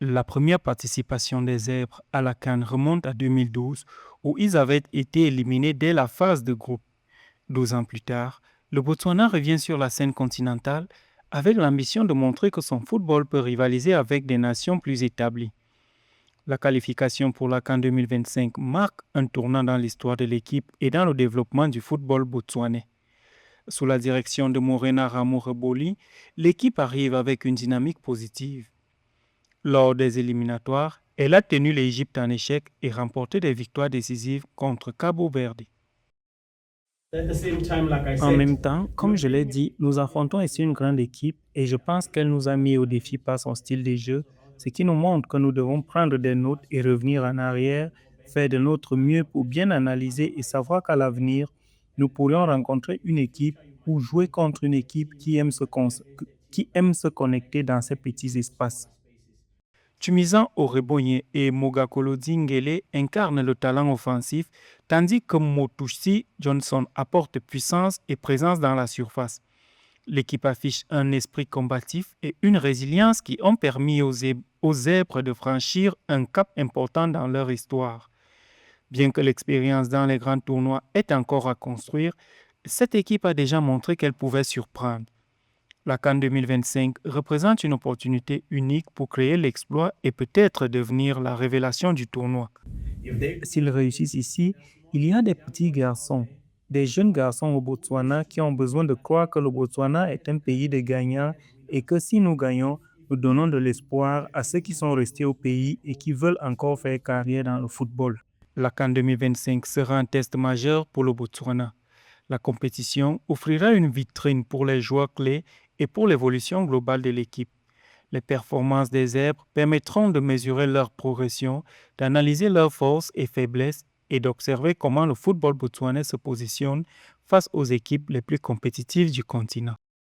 La première participation des Zèbres à la CAN remonte à 2012, où ils avaient été éliminés dès la phase de groupe. 12 ans plus tard, le Botswana revient sur la scène continentale avec l'ambition de montrer que son football peut rivaliser avec des nations plus établies. La qualification pour la CAN 2025 marque un tournant dans l'histoire de l'équipe et dans le développement du football botswanais. Sous la direction de Morena Ramoreboli, l'équipe arrive avec une dynamique positive. Lors des éliminatoires, elle a tenu l'Égypte en échec et remporté des victoires décisives contre Cabo Verde. En même temps, comme je l'ai dit, nous affrontons ici une grande équipe et je pense qu'elle nous a mis au défi par son style de jeu, ce qui nous montre que nous devons prendre des notes et revenir en arrière, faire de notre mieux pour bien analyser et savoir qu'à l'avenir, nous pourrions rencontrer une équipe ou jouer contre une équipe qui aime se connecter dans ces petits espaces. Tumizan Orebonye et Mogakolo Dingele incarnent le talent offensif, tandis que Motusi Johnson apporte puissance et présence dans la surface. L'équipe affiche un esprit combatif et une résilience qui ont permis aux Zèbres de franchir un cap important dans leur histoire. Bien que l'expérience dans les grands tournois est encore à construire, cette équipe a déjà montré qu'elle pouvait surprendre. La CAN 2025 représente une opportunité unique pour créer l'exploit et peut-être devenir la révélation du tournoi. S'ils réussissent ici, il y a des petits garçons, des jeunes garçons au Botswana qui ont besoin de croire que le Botswana est un pays de gagnants et que si nous gagnons, nous donnons de l'espoir à ceux qui sont restés au pays et qui veulent encore faire carrière dans le football. La CAN 2025 sera un test majeur pour le Botswana. La compétition offrira une vitrine pour les joueurs clés et pour l'évolution globale de l'équipe. Les performances des Zèbres permettront de mesurer leur progression, d'analyser leurs forces et faiblesses et d'observer comment le football botswanais se positionne face aux équipes les plus compétitives du continent.